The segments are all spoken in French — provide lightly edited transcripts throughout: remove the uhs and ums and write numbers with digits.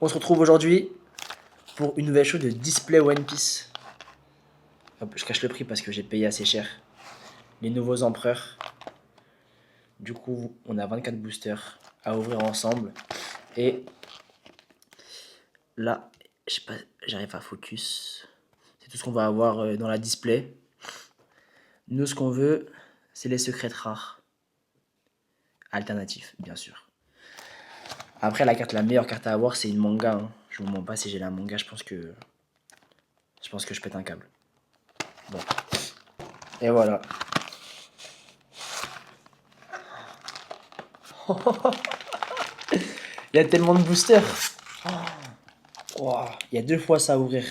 On se retrouve aujourd'hui pour une nouvelle show de Display One Piece. Hop, je cache le prix parce que j'ai payé assez cher. Les nouveaux empereurs. Du coup, on a 24 boosters à ouvrir ensemble. Et là, je sais pas, j'arrive à focus. C'est tout ce qu'on va avoir dans la display. Nous, ce qu'on veut, c'est les secrets rares. Alternatifs, bien sûr. Après, la meilleure carte à avoir, c'est une manga. Hein. Je vous mens pas, si j'ai la manga, je pense que je pète un câble. Bon. Et voilà. Il y a tellement de boosters. Wow. Il y a 2 fois ça à ouvrir.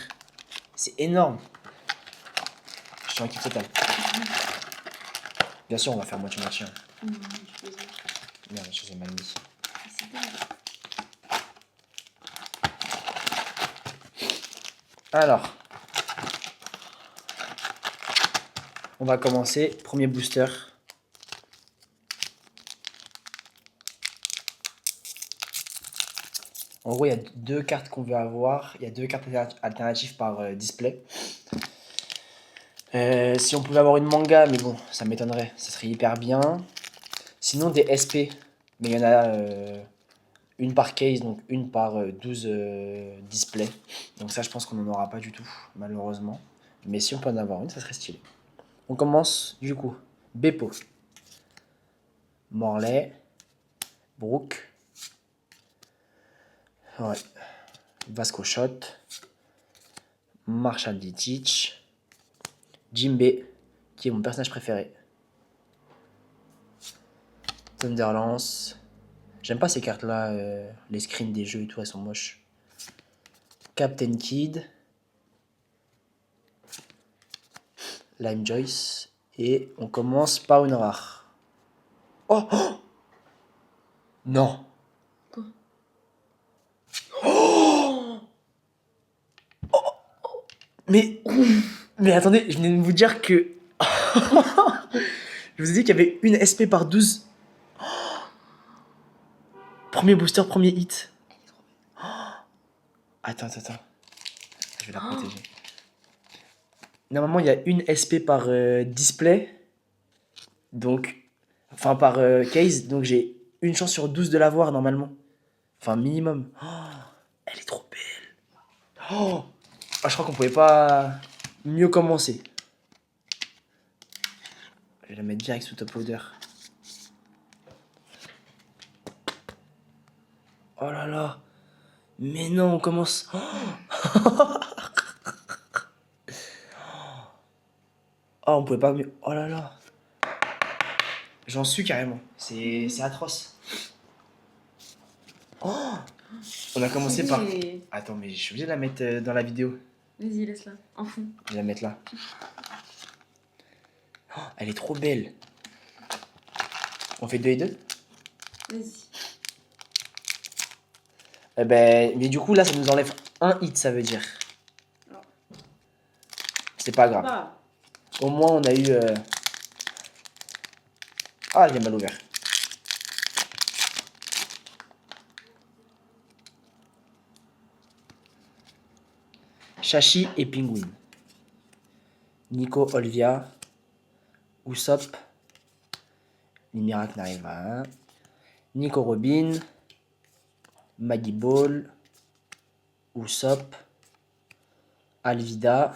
C'est énorme. Je suis en kiff total. Bien sûr, on va faire moitié-moitié. Non, je plaisante. Merde, je suis mal mis. C'est dingue. Alors, on va commencer. Premier booster. En gros, il y a 2 cartes qu'on veut avoir. Il y a 2 cartes alternatives par display. Si on pouvait avoir une manga, mais bon, ça m'étonnerait. Ça serait hyper bien. Sinon, des SP. Mais il y en a une par case, donc une par 12 displays. Donc ça, je pense qu'on n'en aura pas du tout, malheureusement. Mais si on peut en avoir une, ça serait stylé. On commence, du coup. Beppo. Morlaix. Brook. Ouais. Vasco Shot. Marshall Dietrich. Jimbe, qui est mon personnage préféré. Thunderlance. J'aime pas ces cartes-là, les screens des jeux et tout, elles sont moches. Captain Kid. Lime Joyce. Et on commence par une rare. Oh, oh non. Quoi? Oh, mais attendez, je venais de vous dire que... je vous ai dit qu'il y avait une SP par 12. Premier booster, premier hit. Attends. Je vais la protéger. Normalement, il y a une SP par display. Donc... Enfin, par case. Donc j'ai une chance sur 12 de l'avoir, normalement. Enfin, minimum. Oh, elle est trop belle. Oh, ah, je crois qu'on pouvait pas mieux commencer. Je vais la mettre direct sous top loader. Oh là là. Mais non, on commence. Oh, on pouvait pas mieux. Oh là là. J'en suis carrément. C'est atroce. Oh, on a commencé par... Attends, mais je suis obligé de la mettre dans la vidéo. Vas-y, laisse-la. En fond. Je vais la mettre là. Oh, elle est trop belle. On fait 2 et 2. Vas-y. Eh ben, mais du coup, là, ça nous enlève un hit, ça veut dire. Alors. C'est pas grave. Bah. Au moins, on a eu... Ah, il est mal ouvert. Shashi et Penguin. Nico Olvia. Usopp. Les miracles n'arrivent pas. Nico Robin. Maggie Ball. Usopp. Alvida.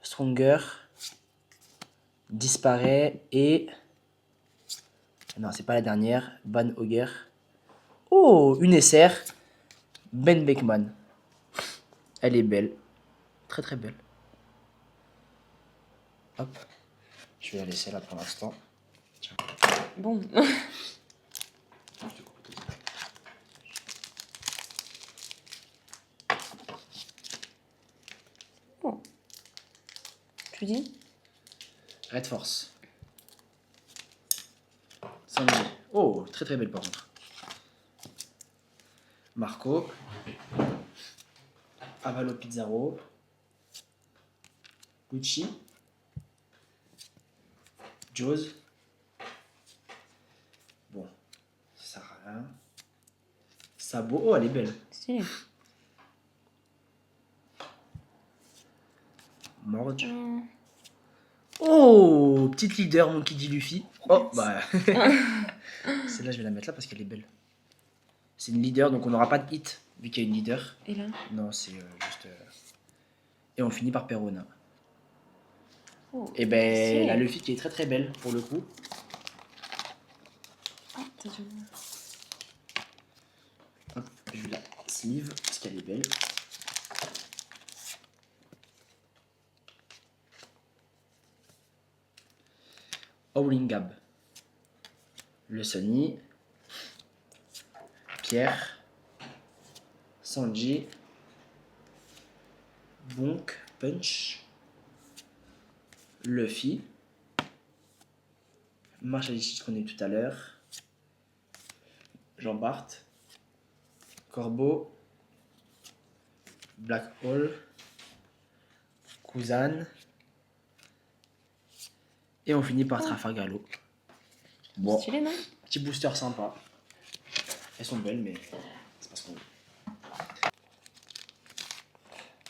Stronger. Disparaît et... Non, c'est pas la dernière. Van Auger. Oh, une SR. Ben Beckman. Elle est belle. Très très belle. Hop. Je vais la laisser là pour l'instant. Tiens. Bon. Bon. Tu dis? Red Force. Sanji. Oh, très très belle par contre. Marco. Avalo Pizarro. Gucci. Jaws. Bon, ça sert à rien. Sabot. Oh, elle est belle. Stylé. Morge. Oh, petite leader, mon qui dit Luffy. Oh, bah. Celle-là, je vais la mettre là parce qu'elle est belle. C'est une leader, donc on n'aura pas de hit vu qu'il y a une leader. Et là? Non, c'est juste. Et on finit par Perona. Oh, Et ben, stylé. la Luffy qui est très très belle pour le coup. Ah, t'as du... Hop, je la sleeve parce qu'elle est belle. Howlingab. Le Sunny. Pierre. Sanji. Bonk. Punch. Luffy. Marshall Ichichi qu'on a eu tout à l'heure. Jean Bart. Corbeau. Black Hole. Kuzan. Et on finit par Trafalgar-Law. Bon, Stylé, non? petit booster sympa. Elles sont belles, mais c'est pas ce qu'on veut.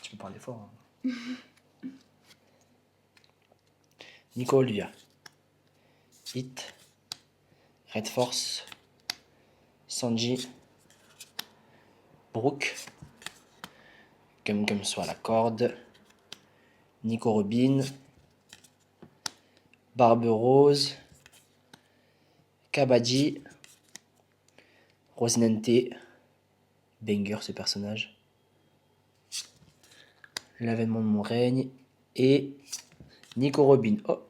Tu peux parler fort. Hein. Nico Olivia. Hit. Red Force. Sanji. Brooke. Gum soit la corde. Nico Robin. Barbe Rose. Kabaddi. Rosinante. Banger ce personnage. L'avènement de mon règne. Et Nico Robin. Oh.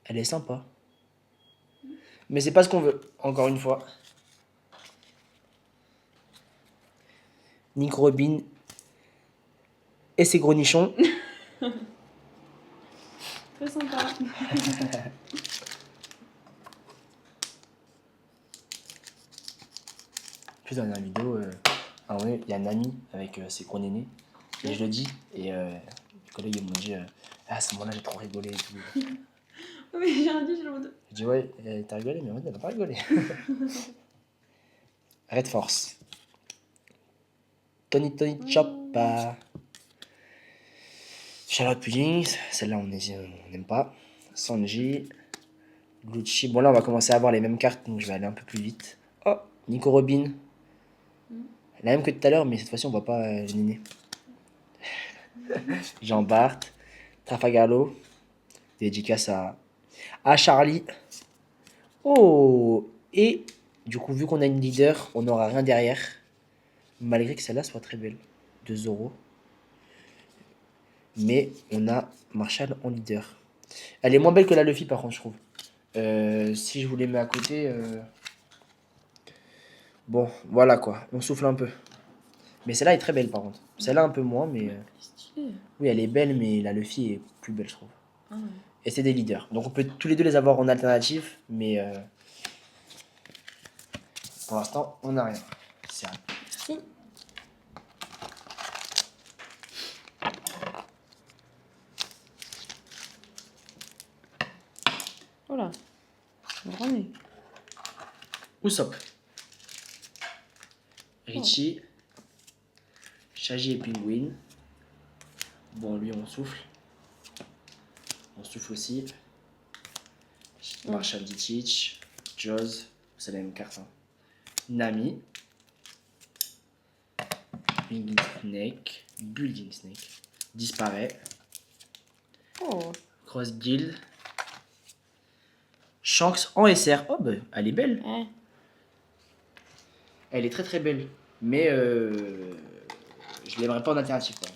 Elle est sympa. Mais c'est pas ce qu'on veut, encore une fois. Nico Robin et ses gros nichons. Très sympa. Plus dans la vidéo, ah ouais, il y a un ami avec ses gros nénés. Et je le dis. Et les collègues ils m'ont dit à ce moment-là j'ai trop rigolé et tout. Mais j'ai rien dit, j'ai le deux. Je dis ouais, t'as rigolé, mais en fait elle n'a pas rigolé. Red Force. Tony Choppa. Charlotte Pudding, celle-là on n'aime pas. Sanji. Lucci. Bon là on va commencer à avoir les mêmes cartes, donc je vais aller un peu plus vite. Oh, Nico Robin. La même que tout à l'heure, mais cette fois-ci on voit pas les nénés. Jean Bart. Trafalgar-Law. Dédicace à Charlie. Oh. Et du coup vu qu'on a une leader, on n'aura rien derrière. Malgré que celle-là soit très belle. 2 euros. Mais on a Marshall en leader. Elle est moins belle que la Luffy par contre je trouve. Si je vous les mets à côté... Bon, voilà quoi. On souffle un peu. Mais celle-là est très belle par contre. Celle-là un peu moins, mais... Stylé. Oui, elle est belle, mais la Luffy est plus belle, je trouve. Ah ouais. Et c'est des leaders. Donc on peut tous les deux les avoir en alternative, mais... pour l'instant, on n'a rien. C'est un... Merci. Voilà. Grand nez. Usopp. Richie. Shaggy et Penguin. Bon, lui, on souffle. On souffle aussi. Marshall Ditich. Jaws. C'est la même carte. Hein. Nami. Building Snake. Disparaît. Oh. Cross Guild. Shanks en SR. Oh, bah, elle est belle. Ouais. Elle est très très belle. Mais je l'aimerais pas en alternative. Quoi.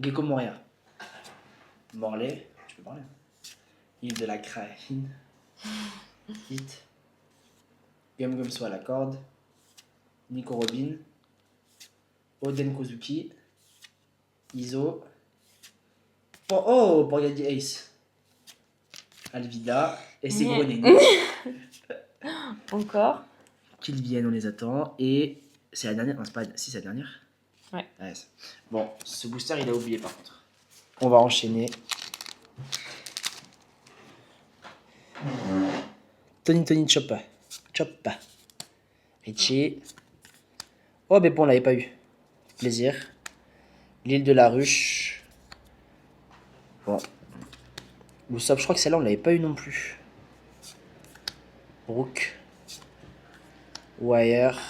Gecko Moria. Morlaix. Tu peux parler. Île de la Kraïne. Hit. Gum soit la corde. Nico Robin. Oden Kozuki. Iso. Oh, pour Yadi Ace. Alvida. Et ses gros nénés. Encore. Qu'ils viennent, on les attend. Et c'est la dernière. Non, c'est pas... Si, c'est la dernière. Ouais. Bon, ce booster, il a oublié par contre. On va enchaîner. Tony Choppa. Choppa. Richie. Oh, mais bon, on l'avait pas eu. Plaisir. L'île de la ruche. Bon. Usopp, je crois que celle-là, on l'avait pas eu non plus. Brook. Wire.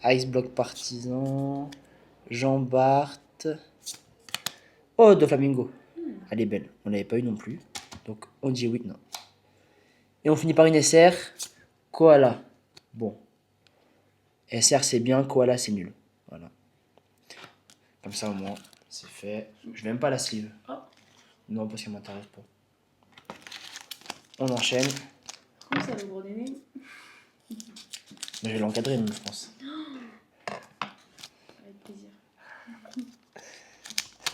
Ice Block Partisan. Jean Bart. Oh, Doflamingo. Elle est belle. On l'avait pas eu non plus. Donc, on dit oui, non. Et on finit par une SR. Koala. Bon. SR, c'est bien. Koala, c'est nul. Voilà. Comme ça, au moins, c'est fait. Je vais même pas la sleeve. Oh. Non, parce qu'elle m'intéresse pas. On enchaîne. Comment ça, le gros nez? Mais je vais l'encadrer, même, je pense. Avec plaisir.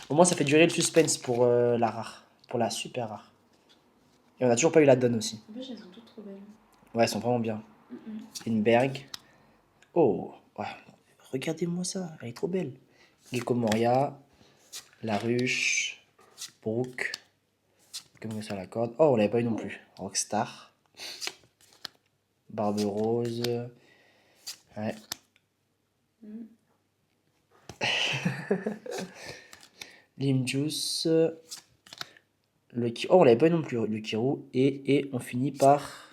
Au moins, ça fait durer le suspense pour la rare. Pour la super rare. Et on a toujours pas eu la donne aussi. En plus, elles sont toutes trop belles. Ouais, elles sont vraiment bien. Lindbergh. Oh, ouais. Regardez-moi ça, elle est trop belle. Gecko Moria. La ruche. Brooke. Comme ça, la corde. Oh, on l'avait pas eu non plus. Rockstar. Barbe Rose. Ouais. Lim Juice. Oh, on l'avait pas eu non plus, le Kirou. Et on finit par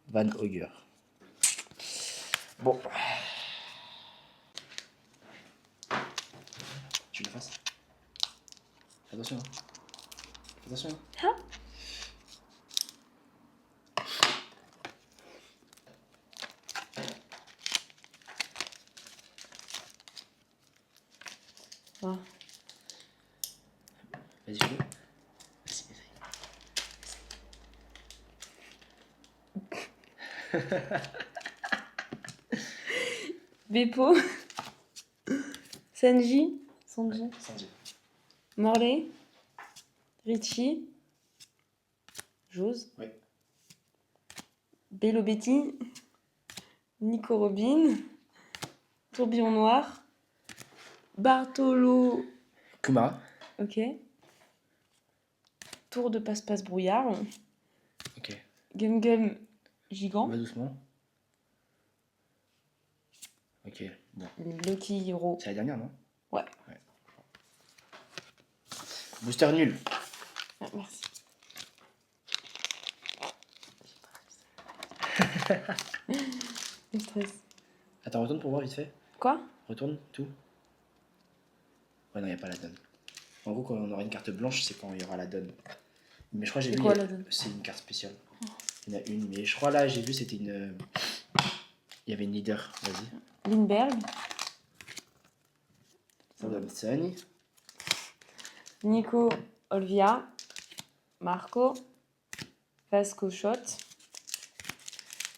Van Auger. Bon. Tu le fasses. Attention. Attention. Hein? Ah. Vas-y, fais-le. Beppo. Sanji. Sanji. Sanji. Morley. Richie. Jose. Oui. Bello Betty. Nico Robin. Tourbillon Noir. Bartolo. Kumara. Ok. Tour de passe-passe brouillard. Ok. Gum Gum Gigant. Va doucement. Ok, bon. Lucky Hero. C'est la dernière, non? Ouais. Booster nul. Ah, merci. Le stress. Attends, retourne pour voir vite fait. Quoi? Retourne, tout. Ouais, non, il n'y a pas la donne. En gros, quand on aura une carte blanche, c'est quand il y aura la donne. Mais je crois que j'ai C'est vu. quoi, la donne? C'est une carte spéciale. Il y en a une, mais je crois là, j'ai vu, c'était une. Il y avait une leader. Vas-y. Lindbergh. Samson. Nico Olvia. Marco. Vasco Shot.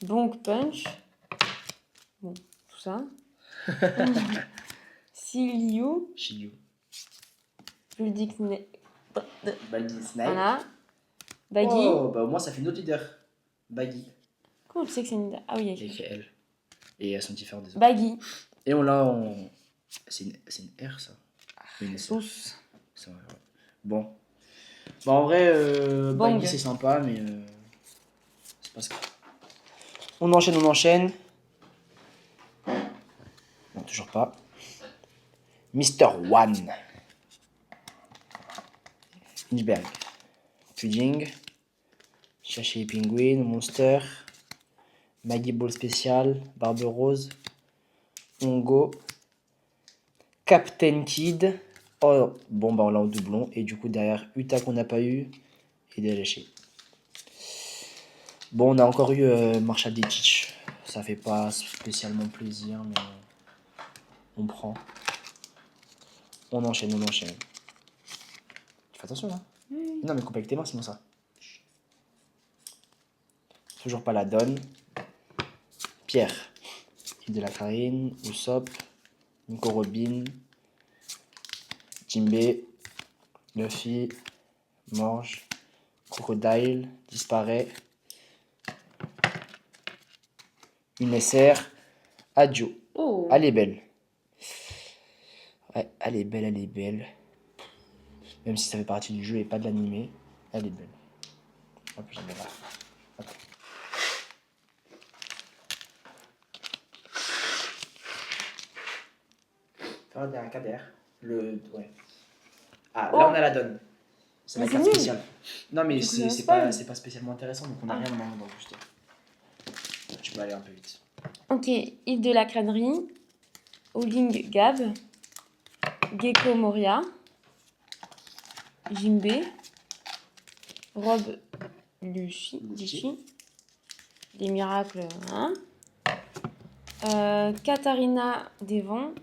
Bonk Punch. Bon, tout ça. Silio. Shiyu. Puldic. Baggy Snipe. Voilà. Baggy. Oh, bah au moins ça fait une autre leader. Baggy. Comment tu sais que c'est une. Ah oui, Il y a écrit elle. Et elles sont différentes des autres. Baggy. Et on l'a en. C'est une R ça. Une SR. Sauce. C'est vrai, ouais. Bon. Bah en vrai, Bang. Baggy c'est sympa, mais. C'est pas ce que. On enchaîne, on enchaîne. Non, toujours pas. Mister One. Lynchberg. Pudding. Chercher Penguin. Monster. Maggie Ball spécial. Barbe Rose. Ongo. Captain Kid. Oh, bon, bah on l'a en doublon. Et du coup, derrière, Uta qu'on n'a pas eu. Et Déléché. Bon, on a encore eu Marshall Ditch. Ça fait pas spécialement plaisir, mais on prend. On enchaîne, on enchaîne. Fais attention là. Non, mais coupe avec tes mains, sinon ça. Toujours pas la donne. Pierre. Île de la Farine. Usopp. Nico Robin. Jimbe. Luffy. Morge. Crocodile. Disparaît. Une SR. Adjo. Oh. Elle est belle. Ouais, elle est belle, elle est belle. Même si ça fait partie du jeu et pas de l'animé, elle est belle. Hop, j'en ai là. Hop. Regardez un KDR. Ouais. Ah, là Oh. on a la donne. C'est la Mais carte c'est nul. spéciale. Non, mais Tu c'est commences pas, pas. c'est pas spécialement intéressant, donc on a Ah. rien normalement dans le booster. Tu peux aller un peu vite. Ok, île de la crânerie, Howling Gab, Gecko Moria, Jimbe, Rob Lucci, Les Miracles, hein. Katharina Devon.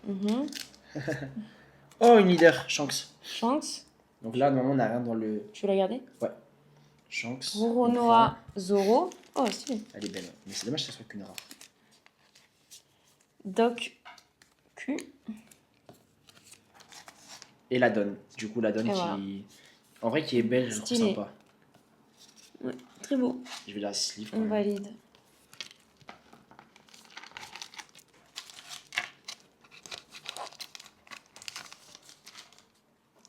Mhm. Oh, une leader, Shanks. Shanks, Donc là, normalement, on a rien dans le. tu veux la garder? Ouais. Shanks. on prend. Roronoa Zoro. Oh, stylé. Elle est belle, hein. Mais c'est dommage que ça soit qu'une rare. Doc Q. Et la donne. Du coup, la donne Et qui. voilà. En vrai, qui est belle, je la trouve Stylé. sympa. Ouais, très beau. Je vais la sleeve. quand On même. valide.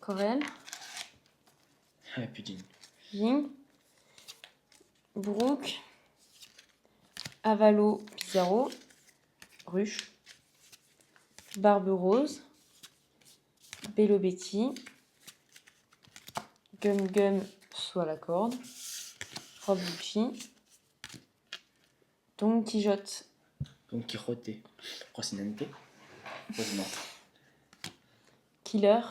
Corel, Ah, putain. Ying, Brooke, Avalo Pizarro, Ruche, Barbe Rose, Bello Betty, Gum Gum soit la corde, Rob Lucci, Don Quijote, Donc, Quijote. Rocinante. Rosinante. Killer.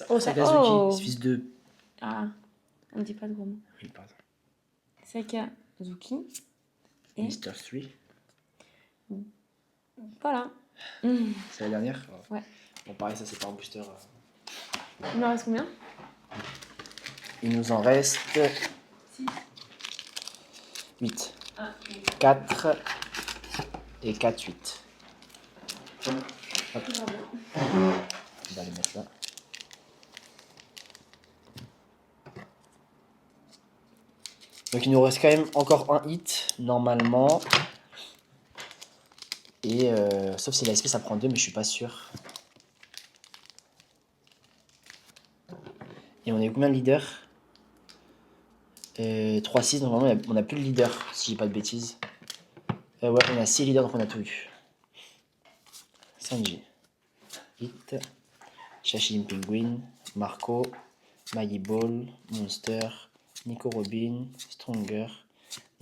Oh, Sakazuki. Oh. Ce fils de. Ah, on ne dit pas de gros mots. Oui, pardon. Sakazuki. Et Mr. 3. voilà. C'est la dernière. Oh. Ouais. Bon, pareil, ça c'est pas un booster. Il en reste combien? Il nous en reste 8. 4 et 4, 8. Hop. On va les mettre là. Donc il nous reste quand même encore un hit, normalement. Et sauf si la SP ça prend 2, mais je suis pas sûr. Et on est combien de leaders 3-6, normalement on a plus de leader, si j'ai pas de bêtises. Ouais, on a 6 leaders, donc on a tout eu. Sanji, Hit, Shashin Penguin, Marco, Maggie Ball, Monster, Nico Robin, Stronger,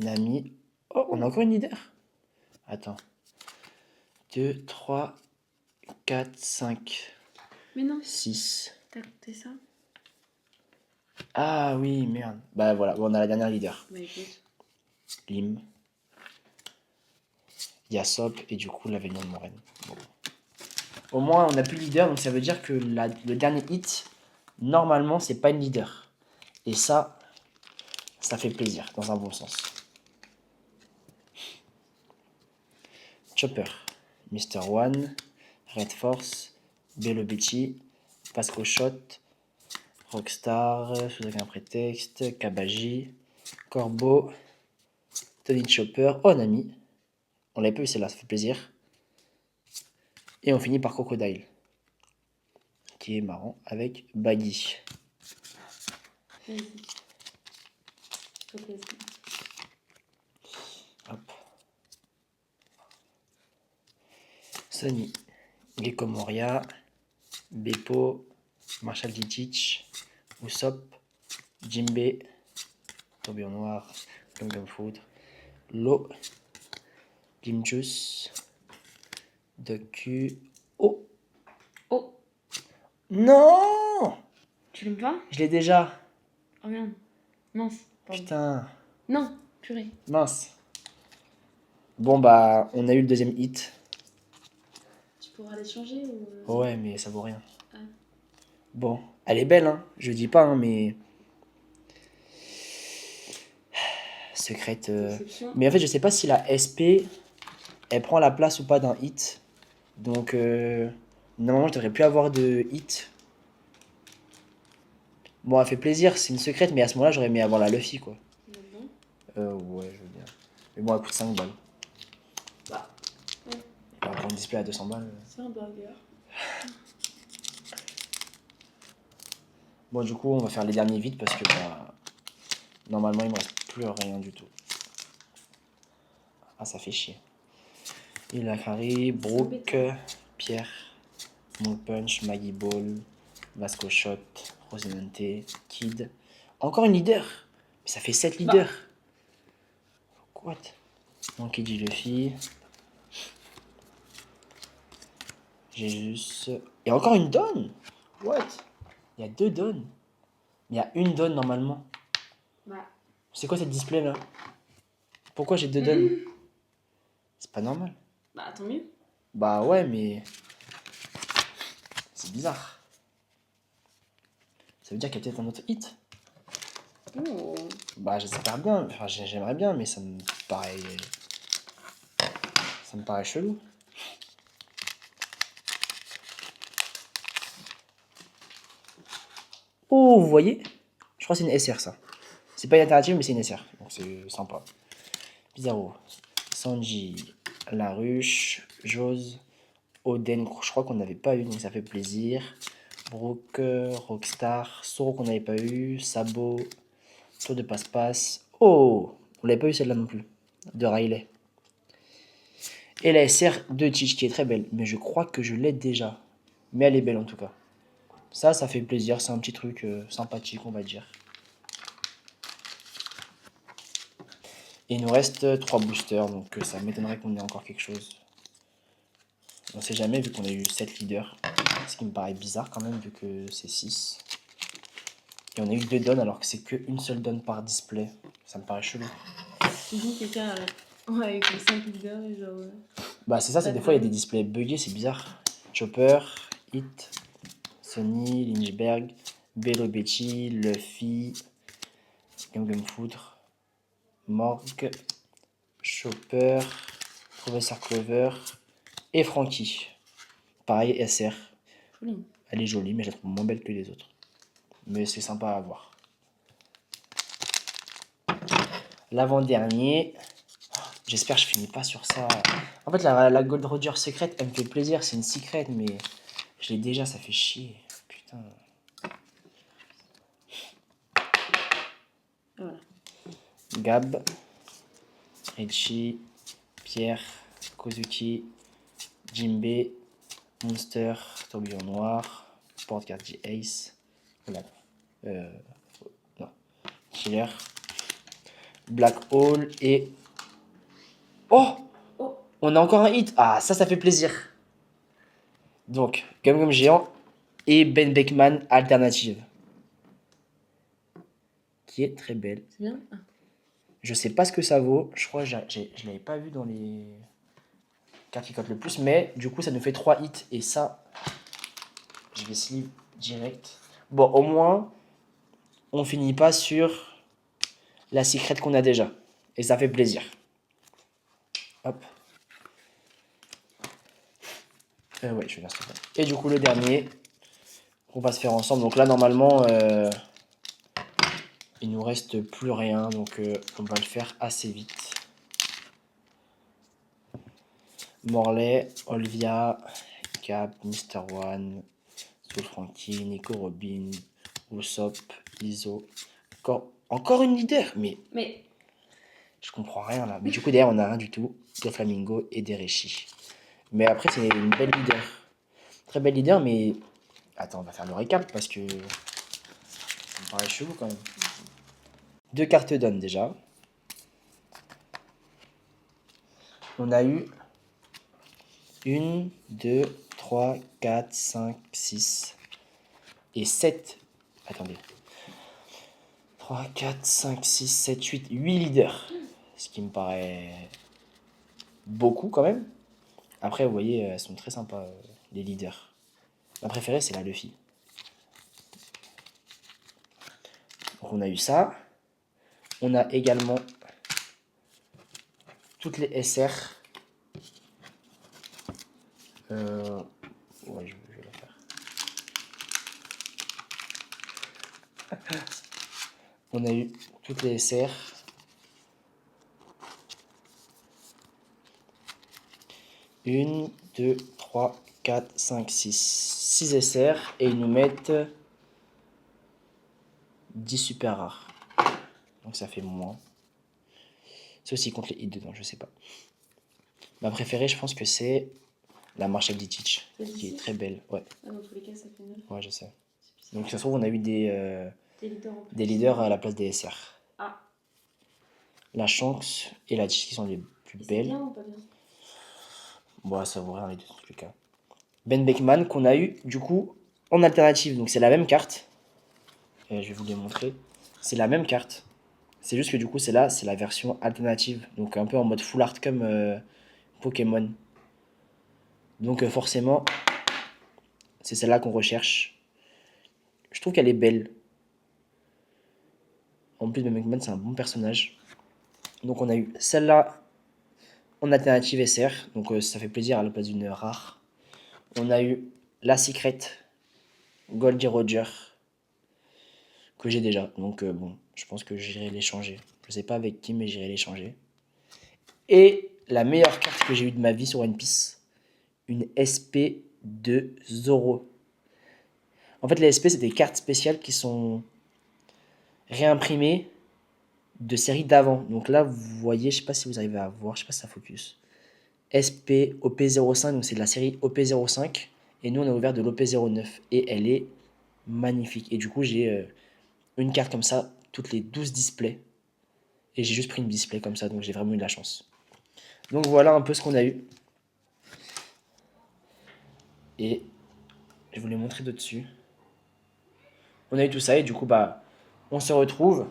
Nami. Oh, on a encore une leader. Attends. 2, 3, 4, 5, Mais non, 6. t'as compté ça? Ah oui, merde. Bah voilà, bon, on a la dernière leader. Bah écoute. Lim, Yasop et du coup l'Avenion de Moraine. Bon. Au moins on n'a plus de leader, donc ça veut dire que le dernier hit, normalement c'est pas une leader. Et ça fait plaisir dans un bon sens. Chopper, Mr. One, Red Force, Bello Betty, Pasco Shot, Rockstar, sous aucun prétexte, Kabaji, Corbeau, Tony Chopper, oh Nami. On l'avait pas vu celle-là, ça fait plaisir. Et on finit par Crocodile, qui est marrant, avec Baggy. Vas-y. Hop. Sunny, Gecko Moria, Beppo, Marshall Ditich, Usopp, Jimbe, Tourbillon Noir, Gum Food, Lo, Jimjuice, Doku. Oh Oh, non, tu l'aimes pas? je l'ai déjà. Oh merde. Mince. Pardon. Putain, Non, purée. mince. Bon bah, on a eu le deuxième hit. Tu pourras les changer ou... Ouais, mais ça vaut rien. Ah. Bon, elle est belle, hein. Je dis pas, hein, mais... Secrète... Déception. Mais en fait, je sais pas si la SP, elle prend la place ou pas d'un hit. Donc, normalement, je devrais plus avoir de hit. Bon, elle fait plaisir, c'est une secrète, mais à ce moment-là, j'aurais aimé avoir la Luffy, quoi. Maintenant. Ouais, je veux bien. Mais bon, elle coûte 5 balles. Bah, Ouais. Bah, pour un display à 200 balles. C'est un burger. Bon, du coup, on va faire les derniers vite parce que bah, normalement, il me reste plus rien du tout. Ah, ça fait chier. Il a Harry, Brooke, Pierre, Monk Punch, Maggie Ball, Vasco Shot, Rosinante, Kid. Encore une leader. Mais ça fait 7 leaders. What? Monkey D. Luffy. Jesus. Et encore une donne. What? Il y a 2 donnes. Il y a une donne normalement. Bah. C'est quoi cette display là? Pourquoi j'ai 2 donnes? C'est pas normal. Bah, tant mieux. Bah ouais, mais c'est bizarre. Ça veut dire qu'il y a peut-être un autre hit. Oh. Bah j'espère bien. Enfin j'aimerais bien, mais ça me paraît chelou. Oh, vous voyez? Je crois que c'est une SR ça. C'est pas une alternative, mais c'est une SR. Donc c'est sympa. Bizarro. Sanji, Laruche, Jose, Oden, je crois qu'on n'avait pas eu, donc ça fait plaisir. Brooke, Rockstar, Soro qu'on n'avait pas eu, Sabo, Tour de passe-passe. Oh, on l'avait pas eu celle-là non plus. De Riley. Et la SR de Teach qui est très belle, mais je crois que je l'ai déjà. Mais elle est belle en tout cas. Ça fait plaisir, c'est un petit truc sympathique, on va dire. Et il nous reste 3 boosters, donc ça m'étonnerait qu'on ait encore quelque chose. On sait jamais vu qu'on a eu 7 leaders. Ce qui me paraît bizarre quand même vu que c'est 6. Et on a eu 2 donnes alors que c'est qu'une seule donne par display. Ça me paraît chelou. Sinon, quelqu'un avec 5 leaders et genre. Bah c'est ça, c'est des fois il y a des displays buggés, c'est bizarre. Chopper, Hit, Sony, Lynchberg, Bello Betty, Luffy, Gum Foudre, Morgue, Chopper, Professeur Clover et Frankie. Pareil, SR. Joli. Elle est jolie, mais je la trouve moins belle que les autres. Mais c'est sympa à voir. L'avant-dernier. J'espère que je finis pas sur ça. En fait, la Gold Roger secrète, elle me fait plaisir. C'est une secrète, mais je l'ai déjà, ça fait chier. Putain. Voilà. Gab, Richie, Pierre, Kozuki, Jimbe, Monster, Tourbillon Noir, Porte-Carte Ace. Voilà. Non. Killer, Black Hole et. Oh! Oh. On a encore un hit. Ah, ça fait plaisir. Donc, Gum Gum Géant et Ben Beckman alternative. Qui est très belle. C'est bien. Ah. Je sais pas ce que ça vaut. Je crois que je l'avais pas vu dans les cartes qui cotent le plus. Mais du coup, ça nous fait 3 hits. Et ça, je vais sleeve direct. Bon, au moins, on finit pas sur la secrète qu'on a déjà. Et ça fait plaisir. Hop. Ouais, je vais faire ça. Et du coup, le dernier, on va se faire ensemble. Donc là, normalement, il nous reste plus rien. Donc on va le faire assez vite. Morley, Olvia, Cap, Mr. One, Soul Frankie, Nico Robin, Usopp, Iso. Encore une leader, mais je comprends rien là. Mais du coup, derrière, on a rien du tout. Des Flamingo et des Réchis. Mais après, c'est une belle leader. Très belle leader, mais. Attends, on va faire le récap parce que. Ça me paraît chelou quand même. 2 cartes donne déjà. On a eu 1, 2, 3, 4, 5, 6 et 7. Attendez. 3, 4, 5, 6, 7, 8, 8 leaders. Ce qui me paraît beaucoup quand même. Après, vous voyez, elles sont très sympas, les leaders. Ma préférée, c'est la Luffy. Donc on a eu ça. On a également toutes les SR. Ouais, je vais la faire. On a eu toutes les SR. 1, 2, 3, 4, 5, 6. 6 SR et ils nous mettent 10 super rares. Donc ça fait moins. C'est aussi contre les hits dedans, je sais pas. Ma préférée, je pense que c'est la Marshall Dietrich, qui est très belle. Ouais, Ah, dans tous les cas, ça fait 9. ouais, je sais. Donc ça se trouve, on a eu Des leaders en plus. des leaders à la place des SR. Ah, La Shanks et la Dietrich sont les plus et c'est belles. bien ou pas bien? Bon, ça vaut rien les deux dans tous les cas. Ben Beckman qu'on a eu du coup en alternative. Donc c'est la même carte. Je vais vous les montrer. C'est la même carte. C'est juste que du coup c'est là, c'est la version alternative. Donc un peu en mode full art comme Pokémon. Donc forcément, c'est celle-là qu'on recherche. Je trouve qu'elle est belle. En plus, Ben Beckman c'est un bon personnage. Donc on a eu celle-là en alternative SR. Donc ça fait plaisir à la place d'une rare. On a eu la Secret Goldie Roger que j'ai déjà. Donc bon, je pense que j'irai l'échanger. Je sais pas avec qui, mais j'irai l'échanger. Et la meilleure carte que j'ai eue de ma vie sur One Piece, une SP de Zoro. En fait, les SP, c'est des cartes spéciales qui sont réimprimées de séries d'avant. Donc là, vous voyez, je sais pas si vous arrivez à voir, je sais pas si ça focus. SP OP05, donc c'est de la série OP05. Et nous, on a ouvert de l'OP09. Et elle est magnifique. Et du coup, j'ai une carte comme ça, toutes les 12 displays. Et j'ai juste pris une display comme ça, donc j'ai vraiment eu de la chance. Donc voilà un peu ce qu'on a eu. Et je vais vous les montrer de dessus. On a eu tout ça et du coup, bah, on se retrouve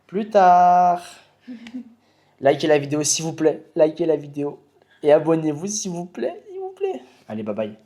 plus tard. Likez la vidéo s'il vous plaît. Likez la vidéo. Et abonnez-vous s'il vous plaît. S'il vous plaît. Allez, bye bye.